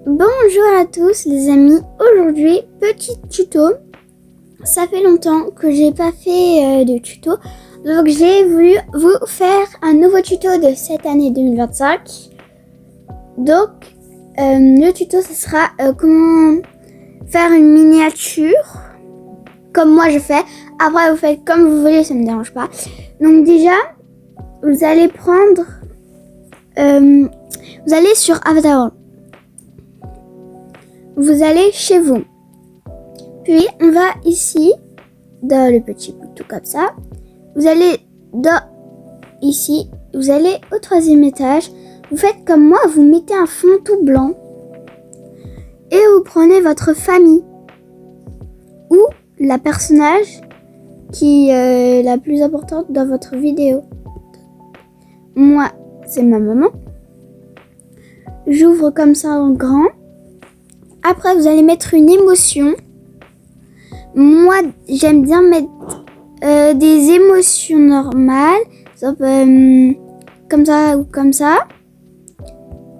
Bonjour à tous les amis, aujourd'hui petit tuto. Ça fait longtemps que j'ai pas fait de tuto, donc j'ai voulu vous faire un nouveau tuto de cette année 2025. Donc le tuto ce sera comment faire une miniature comme moi je fais. Après vous faites comme vous voulez, ça me dérange pas. Donc déjà vous allez prendre vous allez sur Avatar. Vous allez chez vous. Puis on va ici dans le petit bouton comme ça. Vous allez dans ici. Vous allez au troisième étage. Vous faites comme moi. Vous mettez un fond tout blanc. Et vous prenez votre famille. Ou la personnage qui est la plus importante dans votre vidéo. Moi, c'est ma maman. J'ouvre comme ça en grand. Après, vous allez mettre une émotion. Moi, j'aime bien mettre des émotions normales. Comme ça ou comme ça.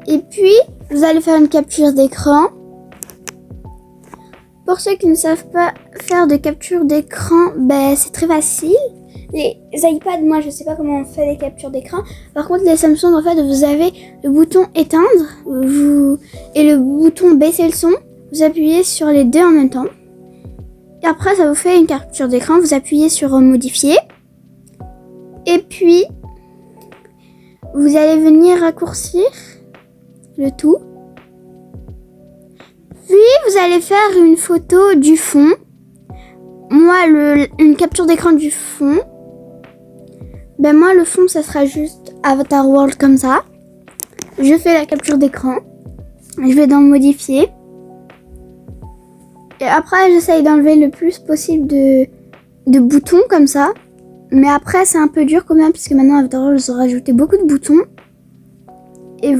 Et puis, vous allez faire une capture d'écran. Pour ceux qui ne savent pas faire de capture d'écran, c'est très facile. Les iPads, moi, je sais pas comment on fait les captures d'écran. Par contre, les Samsung, en fait, vous avez le bouton éteindre et le bouton baisser le son. Vous appuyez sur les deux en même temps. Et après, ça vous fait une capture d'écran. Vous appuyez sur modifier. Et puis, vous allez venir raccourcir le tout. Puis, vous allez faire une photo du fond. Moi, une capture d'écran du fond. Moi, le fond, ça sera juste Avatar World comme ça. Je fais la capture d'écran. Je vais dans modifier. Et après, j'essaye d'enlever le plus possible de boutons comme ça. Mais après, c'est un peu dur quand même, puisque maintenant, Avatar World, ils ont rajouté beaucoup de boutons. Et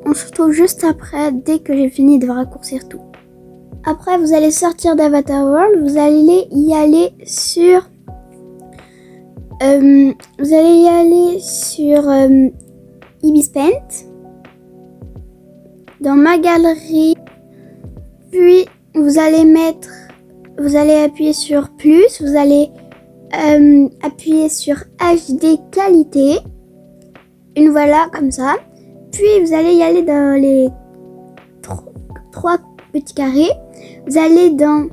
on se retrouve juste après, dès que j'ai fini de raccourcir tout. Après, vous allez sortir d'Avatar World. Vous allez y aller sur... Ibis Paint. Dans ma galerie. Puis, vous allez appuyer sur plus. Vous allez appuyer sur HD qualité. Et voilà, comme ça. Puis, vous allez y aller dans les trois petits carrés. Vous allez dans...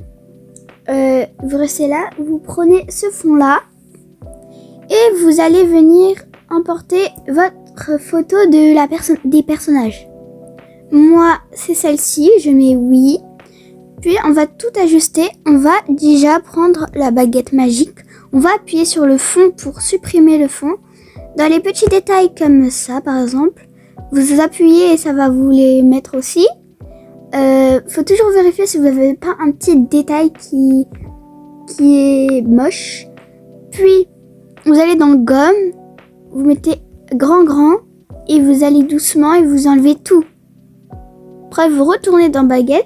vous restez là. Vous prenez ce fond-là. Et vous allez venir emporter votre photo des personnages. Moi, c'est celle-ci. Je mets oui. Puis, on va tout ajuster. On va déjà prendre la baguette magique. On va appuyer sur le fond pour supprimer le fond. Dans les petits détails comme ça, par exemple, vous appuyez et ça va vous les mettre aussi. Faut toujours vérifier si vous n'avez pas un petit détail qui est moche. Puis, vous allez dans gomme, vous mettez grand et vous allez doucement et vous enlevez tout. Après, vous retournez dans baguette,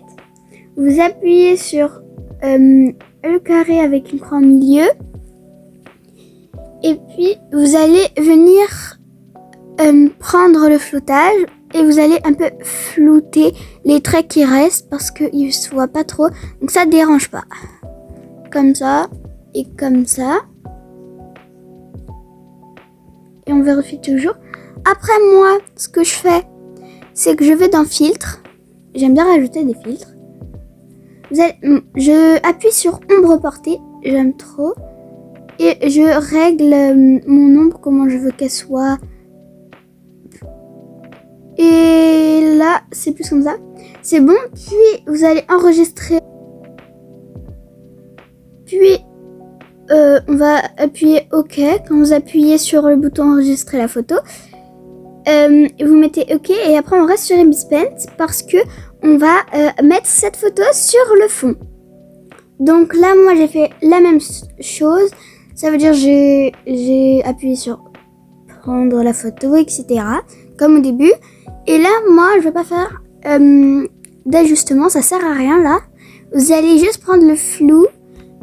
vous appuyez sur le carré avec une croix au milieu. Et puis, vous allez venir prendre le floutage et vous allez un peu flouter les traits qui restent parce qu'ils ne se voient pas trop. Donc, ça ne dérange pas. Comme ça et comme ça. Et on vérifie toujours. Après, moi, ce que je fais, c'est que je vais dans filtre. J'aime bien rajouter des filtres. Je appuie sur ombre portée. J'aime trop. Et je règle mon ombre, comment je veux qu'elle soit. Et là, c'est plus comme ça. C'est bon. Puis, vous allez enregistrer. Puis, on va appuyer OK. Quand vous appuyez sur le bouton enregistrer la photo, vous mettez OK. Et après, on reste sur Ibis Paint parce que on va mettre cette photo sur le fond. Donc là, moi, j'ai fait la même chose. Ça veut dire j'ai appuyé sur prendre la photo, etc. Comme au début. Et là, moi, je vais pas faire d'ajustement. Ça sert à rien là. Vous allez juste prendre le flou.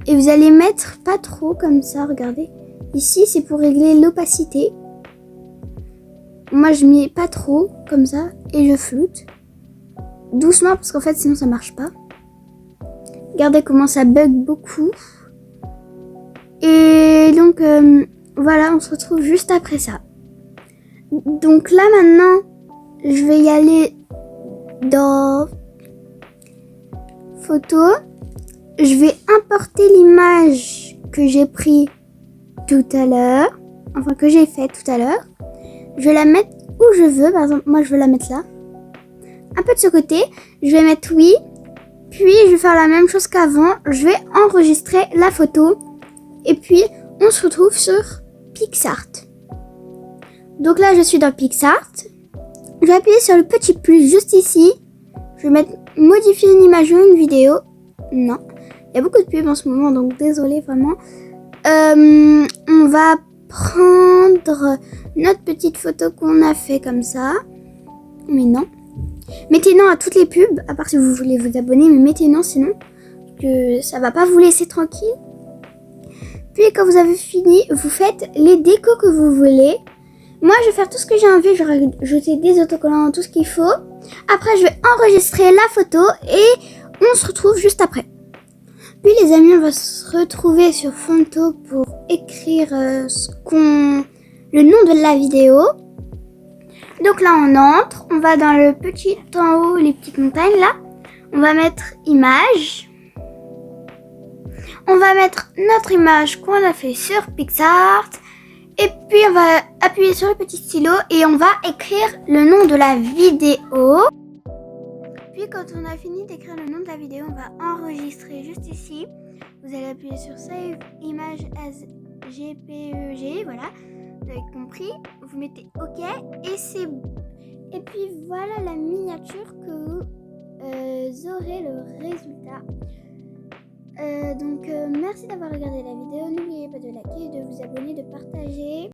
Et vous allez mettre pas trop comme ça, regardez. Ici, c'est pour régler l'opacité. moi je mets pas trop comme ça et je floute. Doucement parce qu'en fait sinon ça marche pas. Regardez comment ça bug beaucoup. Et donc voilà, on se retrouve juste après ça. Donc là maintenant, je vais y aller dans photo. Je vais importer l'image que j'ai prise tout à l'heure. Enfin que j'ai fait tout à l'heure. Je vais la mettre où je veux. Par exemple, moi je veux la mettre là. Un peu de ce côté. Je vais mettre oui. Puis je vais faire la même chose qu'avant. Je vais enregistrer la photo. Et puis on se retrouve sur PicsArt. Donc là je suis dans PicsArt. Je vais appuyer sur le petit plus juste ici. Je vais mettre modifier une image ou une vidéo. Non. Il y a beaucoup de pubs en ce moment, donc désolé vraiment. On va prendre notre petite photo qu'on a fait comme ça. Mais non. Mettez non à toutes les pubs, à part si vous voulez vous abonner, mais mettez non sinon, que ça va pas vous laisser tranquille. Puis quand vous avez fini, vous faites les décos que vous voulez. Moi, je vais faire tout ce que j'ai envie. Je vais rajouter des autocollants, tout ce qu'il faut. Après, je vais enregistrer la photo et on se retrouve juste après. Puis les amis, on va se retrouver sur Fonto pour écrire le nom de la vidéo. Donc là, on entre. On va dans le petit en haut, les petites montagnes là. On va mettre image. On va mettre notre image qu'on a fait sur PicsArt. Et puis on va appuyer sur le petit stylo et on va écrire le nom de la vidéo. Puis quand on a fini d'écrire le nom de la vidéo, on va enregistrer juste ici. Vous allez appuyer sur Save Image as JPEG, voilà. Vous avez compris. Vous mettez OK et c'est bon. Et puis voilà la miniature que vous aurez le résultat. Donc merci d'avoir regardé la vidéo. N'oubliez pas de liker, de vous abonner, de partager.